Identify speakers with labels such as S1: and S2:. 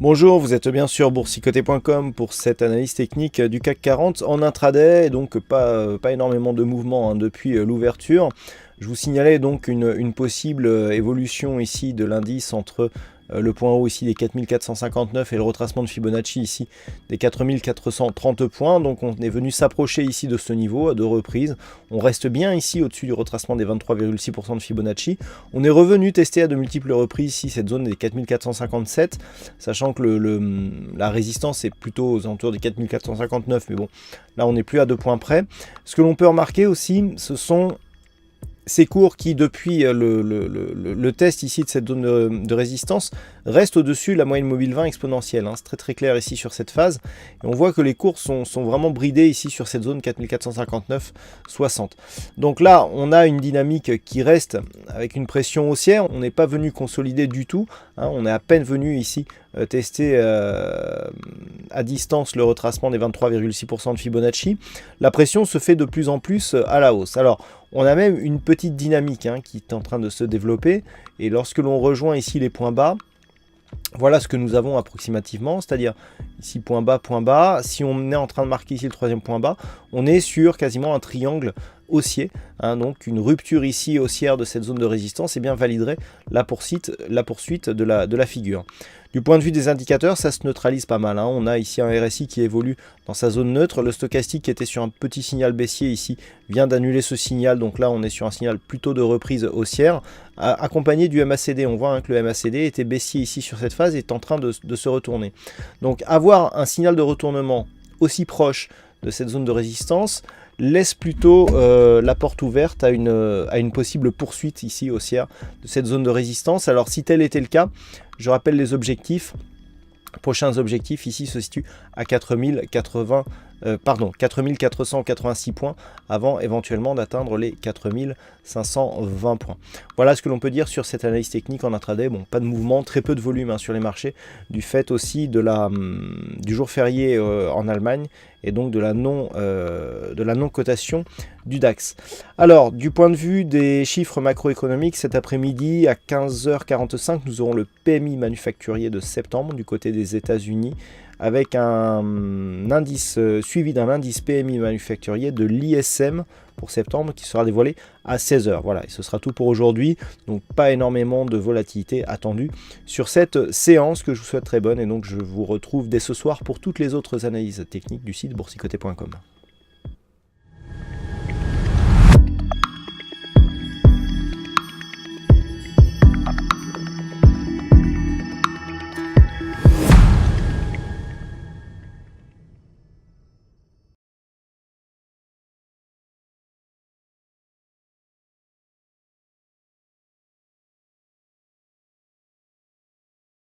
S1: Bonjour, vous êtes bien sur boursicoté.com pour cette analyse technique du CAC 40 en intraday, et donc pas énormément de mouvements depuis l'ouverture. Je vous signalais donc une possible évolution ici de l'indice entre le point haut ici des 4459 et le retracement de Fibonacci ici des 4430 points. Donc on est venu s'approcher ici de ce niveau à deux reprises. On reste bien ici au-dessus du retracement des 23,6% de Fibonacci. On est revenu tester à de multiples reprises ici cette zone des 4457, sachant que la résistance est plutôt aux alentours des 4459, mais bon, là on n'est plus à 2 points près. Ce que l'on peut remarquer aussi, ce sont ces cours qui, depuis le test ici de cette zone de résistance, restent au-dessus de la moyenne mobile 20 exponentielle. C'est très clair ici sur cette phase. Et on voit que les cours sont vraiment bridés ici sur cette zone 4459,60. Donc là, on a une dynamique qui reste avec une pression haussière. On n'est pas venu consolider du tout. On est à peine venu ici tester à distance le retracement des 23,6% de Fibonacci. La pression se fait de plus en plus à la hausse. Alors, on a même une petite dynamique qui est en train de se développer. Et lorsque l'on rejoint ici les points bas, voilà ce que nous avons approximativement, c'est-à-dire ici point bas, si on est en train de marquer ici le troisième point bas, on est sur quasiment un triangle haussier, donc une rupture ici haussière de cette zone de résistance validerait la poursuite de la figure. Du point de vue des indicateurs, ça se neutralise pas mal. On a ici un RSI qui évolue dans sa zone neutre. Le stochastique qui était sur un petit signal baissier ici vient d'annuler ce signal. Donc là, on est sur un signal plutôt de reprise haussière, accompagné du MACD. On voit que le MACD était baissier ici sur cette phase et est en train de se retourner. Donc avoir un signal de retournement aussi proche de cette zone de résistance laisse plutôt la porte ouverte à une possible poursuite ici haussière de cette zone de résistance. Alors si tel était le cas, je rappelle les objectifs. Prochains objectifs ici se situent à 4486 points avant éventuellement d'atteindre les 4520 points. Voilà ce que l'on peut dire sur cette analyse technique en intraday. Bon, pas de mouvement, très peu de volume sur les marchés, du fait aussi du jour férié en Allemagne et donc de la non-cotation du DAX. Alors, du point de vue des chiffres macroéconomiques, cet après-midi à 15h45, nous aurons le PMI manufacturier de septembre du côté des États-Unis, avec un indice suivi d'un indice PMI manufacturier de l'ISM pour septembre qui sera dévoilé à 16h. Voilà, et ce sera tout pour aujourd'hui. Donc pas énormément de volatilité attendue sur cette séance que je vous souhaite très bonne. Et donc je vous retrouve dès ce soir pour toutes les autres analyses techniques du site boursicoté.com.